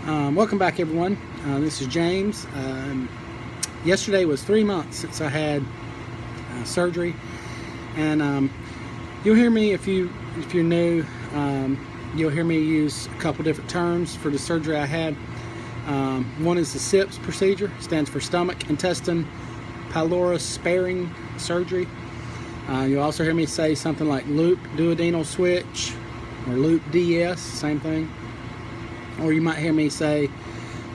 Welcome back, everyone. This is James. Yesterday was 3 months since I had surgery, and you'll hear me if you're new. You'll hear me use a couple different terms for the surgery I had. One is the SIPS procedure, stands for stomach, intestine, pylorus sparing surgery. You'll also hear me say something like loop duodenal switch or loop DS, same thing. Or you might hear me say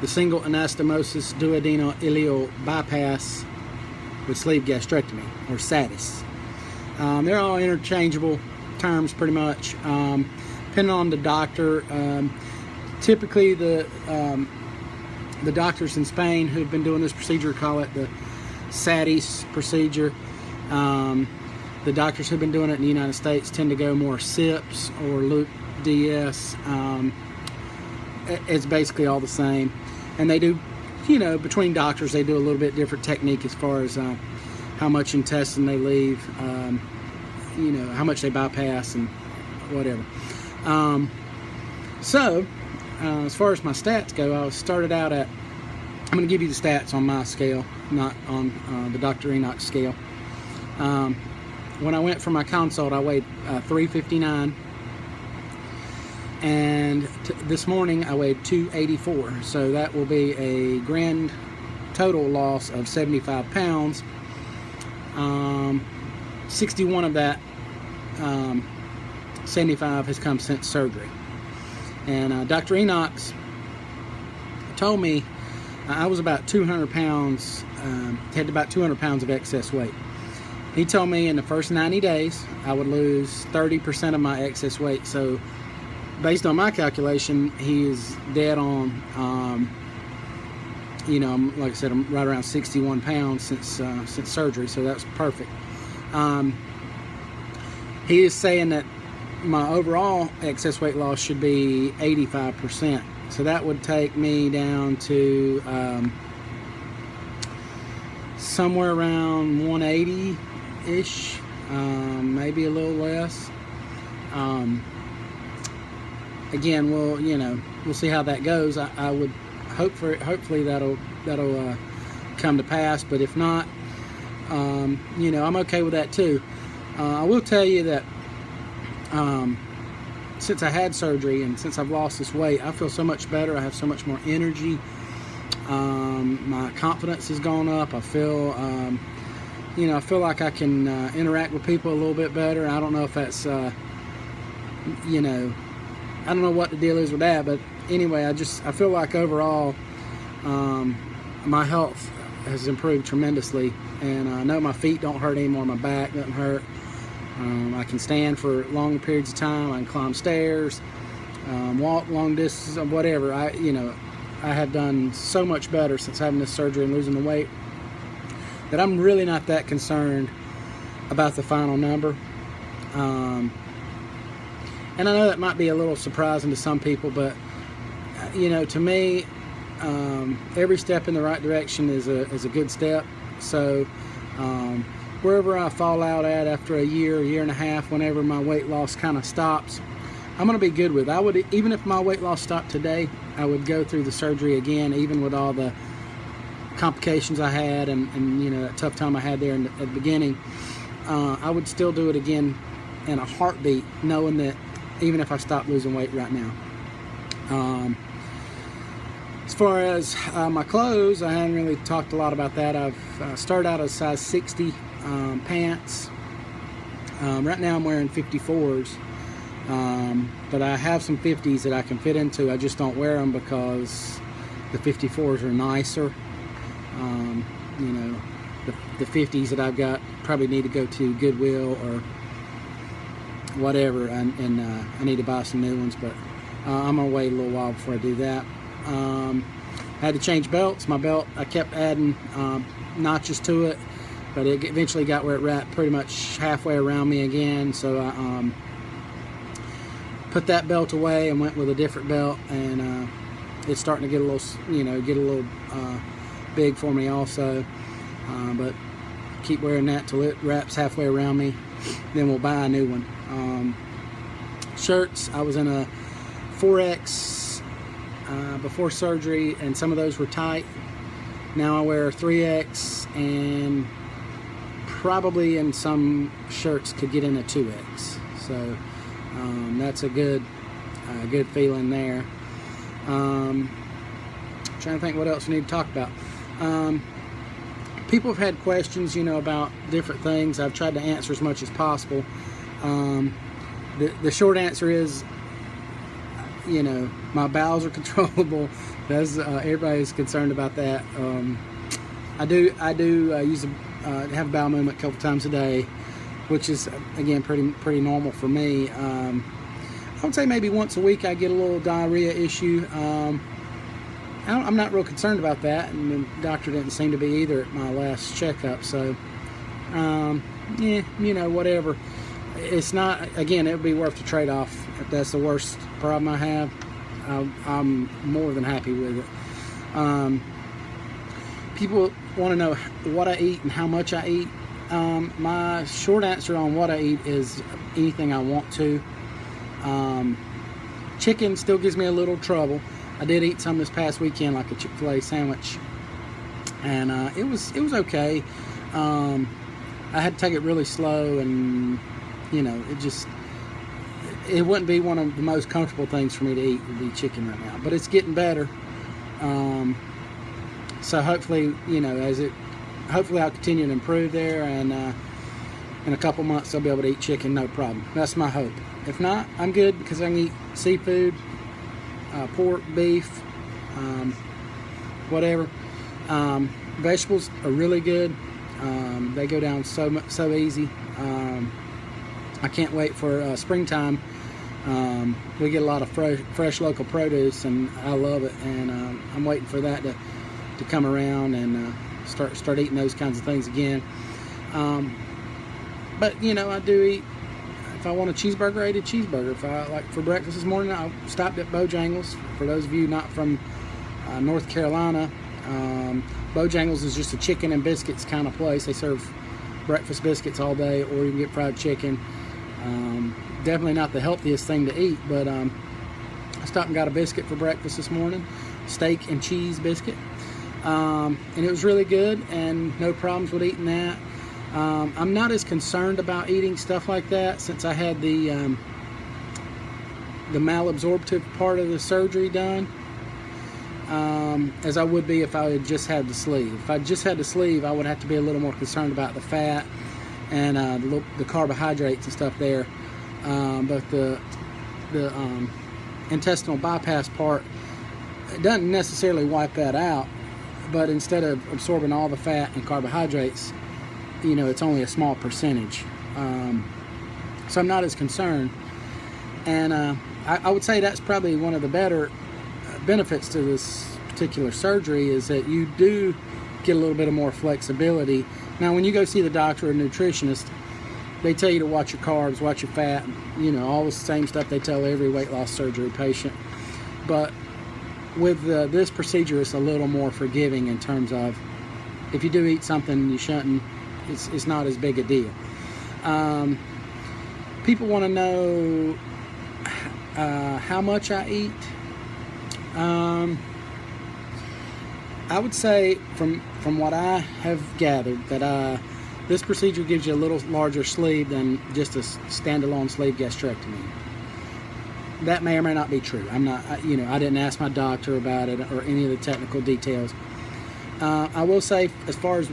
the single anastomosis duodeno-ileal bypass with sleeve gastrectomy, or SADI-S. They're all interchangeable terms pretty much, depending on the doctor. Typically the doctors in Spain who've been doing this procedure call it the SADI-S procedure. The doctors who've been doing it in the United States tend to go more SIPS or loop DS. It's basically all the same, and they do, between doctors they do a little bit different technique as far as how much intestine they leave, how much they bypass and whatever. So as far as my stats go, I started out at, I'm going to give you the stats on my scale, not on the Dr. Enochs scale. When I went for my consult, I weighed 359. And this morning I weighed 284, so that will be a grand total loss of 75 pounds. 61 of that 75 has come since surgery. And Dr. Enochs told me I was about 200 pounds, had about 200 pounds of excess weight. He told me in the first 90 days I would lose 30% of my excess weight. So based on my calculation, he is dead on. Like I said, I'm right around 61 pounds since surgery, so that's perfect. He is saying that my overall excess weight loss should be 85%. So that would take me down to somewhere around 180-ish, maybe a little less. Again, we'll see how that goes. I would hopefully that'll come to pass, but if not, I'm okay with that too. I will tell you that since I had surgery and since I've lost this weight, I feel so much better. I have so much more energy. My confidence has gone up. I feel I feel like I can interact with people a little bit better. I don't know if that's I don't know what the deal is with that, but anyway, I feel like overall my health has improved tremendously, and I know my feet don't hurt anymore, my back doesn't hurt. I can stand for long periods of time. I can climb stairs, walk long distances, whatever. I have done so much better since having this surgery and losing the weight that I'm really not that concerned about the final number. And I know that might be a little surprising to some people, but to me, every step in the right direction is a good step. So wherever I fall out at after a year and a half, whenever my weight loss kind of stops, I'm going to be good with it. Even if my weight loss stopped today, I would go through the surgery again, even with all the complications I had and that tough time I had there at the beginning. I would still do it again in a heartbeat, knowing that even if I stop losing weight right now. As far as my clothes, I haven't really talked a lot about that. I've started out as size 60 pants. Right now I'm wearing 54s, but I have some 50s that I can fit into. I just don't wear them because the 54s are nicer. The 50s that I've got probably need to go to Goodwill or whatever, and I need to buy some new ones, but I'm gonna wait a little while before I do that. I had to change belts. My belt, I kept adding notches to it, but it eventually got where it wrapped pretty much halfway around me again, so I put that belt away and went with a different belt, and it's starting to get a little big for me also, but keep wearing that till it wraps halfway around me, then we'll buy a new one. Shirts, I was in a 4X before surgery, and some of those were tight. Now I wear 3X, and probably in some shirts could get in a 2X. So that's a good feeling there. Trying to think what else we need to talk about. People have had questions, about different things. I've tried to answer as much as possible. The short answer is, my bowels are controllable. Everybody's concerned about that. I do have a bowel movement a couple times a day, which is again pretty normal for me. I would say maybe once a week I get a little diarrhea issue. I'm not real concerned about that, and the doctor didn't seem to be either at my last checkup. So, whatever. It's not, again, it would be worth the trade-off. If that's the worst problem I have, I'm more than happy with it. People want to know what I eat and how much I eat. My short answer on what I eat is anything I want to. Chicken still gives me a little trouble. I did eat some this past weekend, like a Chick-fil-A sandwich, and it was okay. I had to take it really slow, and it wouldn't be one of the most comfortable things for me to eat, would be chicken right now. But it's getting better. So hopefully, hopefully I'll continue to improve there, and in a couple months I'll be able to eat chicken, no problem. That's my hope. If not, I'm good, because I can eat seafood, pork, beef, whatever. Vegetables are really good. They go down so easy. I can't wait for springtime. We get a lot of fresh local produce, and I love it. And I'm waiting for that to come around and start eating those kinds of things again. But I do eat. If I want a cheeseburger, I eat a cheeseburger. If I like for breakfast this morning, I stopped at Bojangles. For those of you not from North Carolina, Bojangles is just a chicken and biscuits kind of place. They serve breakfast biscuits all day, or you can get fried chicken. Definitely not the healthiest thing to eat, but I stopped and got a biscuit for breakfast this morning, steak and cheese biscuit, and it was really good, and no problems with eating that. I'm not as concerned about eating stuff like that, since I had the malabsorptive part of the surgery done, as I would be if I had just had the sleeve. If I just had the sleeve, I would have to be a little more concerned about the fat and the carbohydrates and stuff there. But the intestinal bypass part, it doesn't necessarily wipe that out, but instead of absorbing all the fat and carbohydrates, it's only a small percentage. So I'm not as concerned. And I would say that's probably one of the better benefits to this particular surgery, is that you do get a little bit of more flexibility. Now, when you go see the doctor or nutritionist, they tell you to watch your carbs, watch your fat, all the same stuff they tell every weight loss surgery patient. But with this procedure, it's a little more forgiving in terms of, if you do eat something you shouldn't, it's not as big a deal. People want to know how much I eat. I would say from what I have gathered, that this procedure gives you a little larger sleeve than just a standalone sleeve gastrectomy. That may or may not be true. I'm not, I didn't ask my doctor about it or any of the technical details. I will say, as far as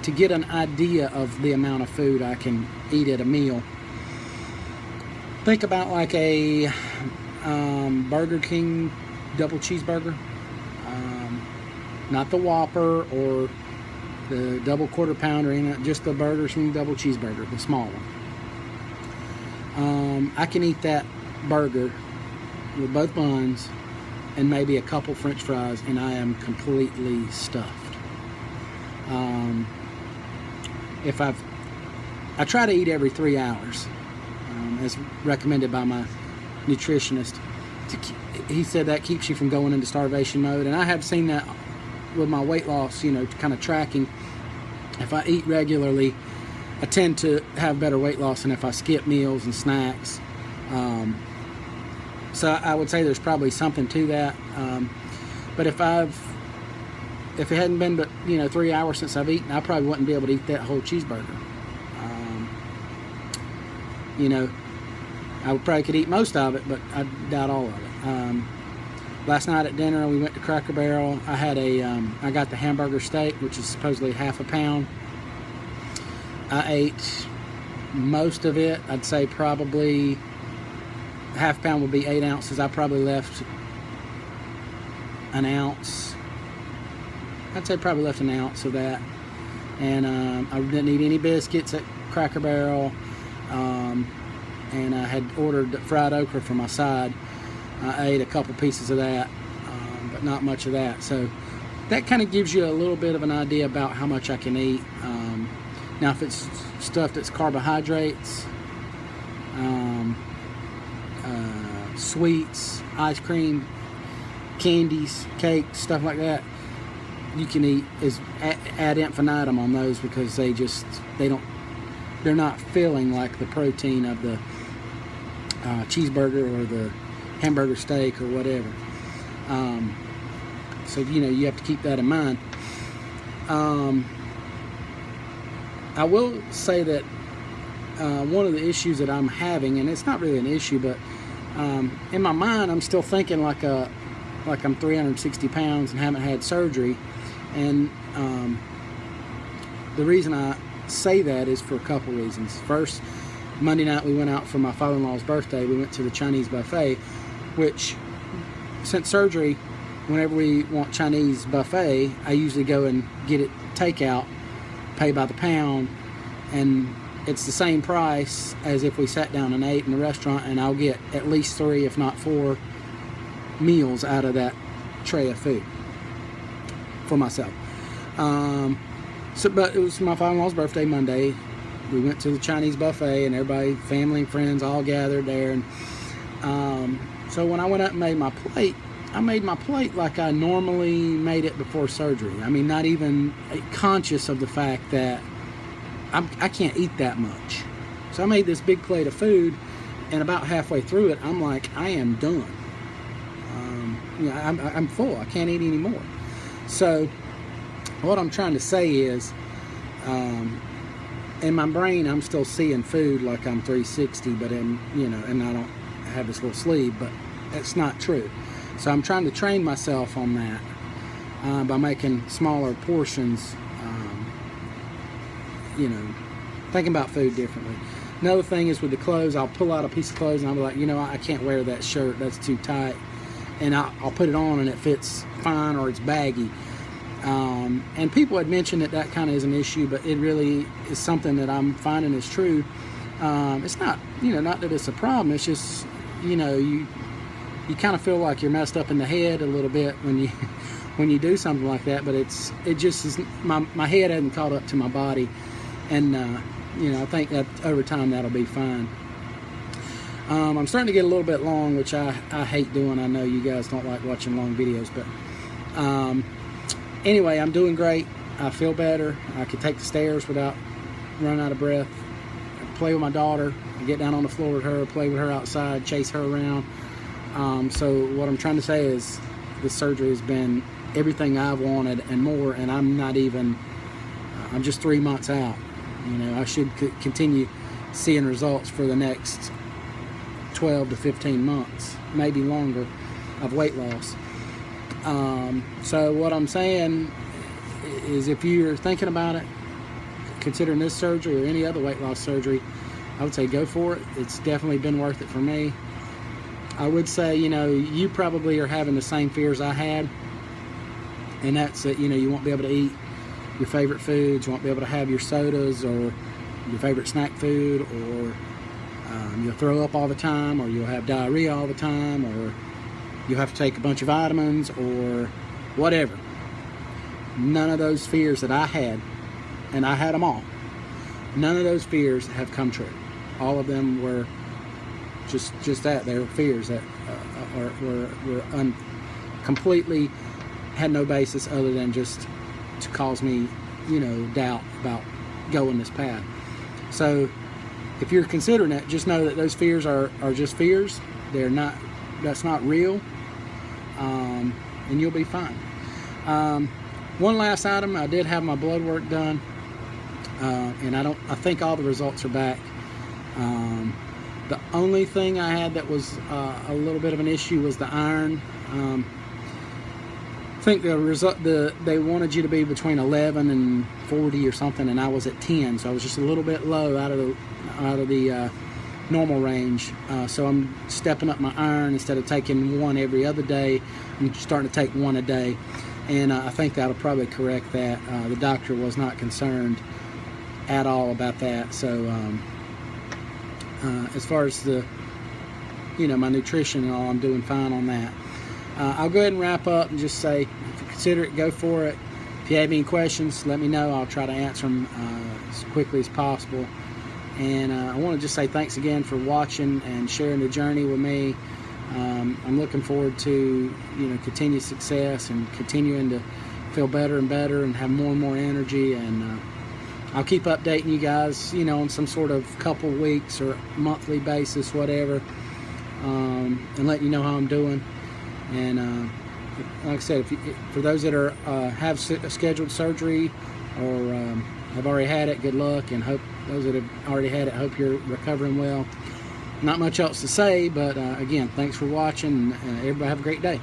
to get an idea of the amount of food I can eat at a meal, think about like a Burger King double cheeseburger. Not the Whopper or the double quarter pounder, just the Burger King double cheeseburger, the small one. I can eat that burger with both buns and maybe a couple French fries, and I am completely stuffed. I try to eat every 3 hours, as recommended by my nutritionist. He said that keeps you from going into starvation mode, and I have seen that with my weight loss, kind of tracking. If I eat regularly, I tend to have better weight loss than if I skip meals and snacks. So I would say there's probably something to that. But if it hadn't been but 3 hours since I've eaten, I probably wouldn't be able to eat that whole cheeseburger. I probably could eat most of it, but I doubt all of it. Last night at dinner, we went to Cracker Barrel. I had I got the hamburger steak, which is supposedly half a pound. I ate most of it. I'd say probably half a pound would be 8 ounces. I probably left an ounce. I'd say probably left an ounce of that. And I didn't eat any biscuits at Cracker Barrel. And I had ordered fried okra for my side. I ate a couple pieces of that, but not much of that. So that kind of gives you a little bit of an idea about how much I can eat. Now, if it's stuff that's carbohydrates, sweets, ice cream, candies, cakes, stuff like that, you can eat ad infinitum on those, because they're not feeling like the protein of the cheeseburger or the hamburger steak or whatever. So you have to keep that in mind. I will say that one of the issues that I'm having, and it's not really an issue, but in my mind I'm still thinking like I'm 360 pounds and haven't had surgery. And the reason I say that is for a couple reasons. First, Monday night we went out for my father-in-law's birthday. We went to the Chinese buffet, which since surgery, whenever we want Chinese buffet, I usually go and get it takeout, pay by the pound, and it's the same price as if we sat down and ate in the restaurant, and I'll get at least 3, if not 4 meals out of that tray of food for myself. But it was my father-in-law's birthday Monday. We went to the Chinese buffet, and everybody, family and friends, all gathered there. And so when I went up and made my plate, I made my plate like I normally made it before surgery. I mean, not even conscious of the fact that I can't eat that much. So I made this big plate of food, and about halfway through it, I'm like, I am done. I'm full. I can't eat anymore. So what I'm trying to say is, in my brain, I'm still seeing food like I'm 360, but and I don't have this little sleeve, but that's not true. So I'm trying to train myself on that by making smaller portions, thinking about food differently. Another thing is with the clothes, I'll pull out a piece of clothes and I'll be like, I can't wear that shirt, that's too tight. And I'll put it on and it fits fine, or it's baggy. And people had mentioned that kind of is an issue, but it really is something that I'm finding is true. It's not, not that it's a problem. It's just, you kind of feel like you're messed up in the head a little bit when you do something like that. But it just is, my head hasn't caught up to my body, and I think that over time that'll be fine. I'm starting to get a little bit long, which I hate doing. I know you guys don't like watching long videos, but anyway, I'm doing great. I feel better. I can take the stairs without running out of breath. I play with my daughter. I get down on the floor with her, play with her outside, chase her around. So what I'm trying to say is this surgery has been everything I've wanted and more, and I'm just 3 months out. I should continue seeing results for the next 12 to 15 months, maybe longer, of weight loss. So what I'm saying is, if you're thinking about it, considering this surgery or any other weight loss surgery, I would say go for it. It's definitely been worth it for me. I would say, you probably are having the same fears I had, and that's that, you won't be able to eat your favorite foods, you won't be able to have your sodas or your favorite snack food, or you'll throw up all the time, or you'll have diarrhea all the time, or you'll have to take a bunch of vitamins, or whatever. None of those fears that I had, and I had them all, none of those fears have come true. All of them were just that. They were fears that were completely had no basis other than just to cause me, doubt about going this path. So if you're considering it, just know that those fears are just fears. They're not not real, and you'll be fine. One last item, I did have my blood work done, and I think all the results are back. The only thing I had that was a little bit of an issue was the iron. I think they wanted you to be between 11 and 40 or something, and I was at 10, so I was just a little bit low out of the normal range. So I'm stepping up my iron. Instead of taking one every other day, I'm starting to take one a day, and I think that'll probably correct that. The doctor was not concerned at all about that. So as far as my nutrition and all, I'm doing fine on that. I'll go ahead and wrap up and just say, if you consider it, go for it. If you have any questions, let me know. I'll try to answer them as quickly as possible. And I want to just say thanks again for watching and sharing the journey with me. I'm looking forward to continued success and continuing to feel better and better and have more and more energy. And I'll keep updating you guys, on some sort of couple weeks or monthly basis, whatever, and letting you know how I'm doing. And like I said, for those that have scheduled surgery or have already had it, good luck, and hope those that have already had it, hope you're recovering well. Not much else to say, but again, thanks for watching. Everybody have a great day.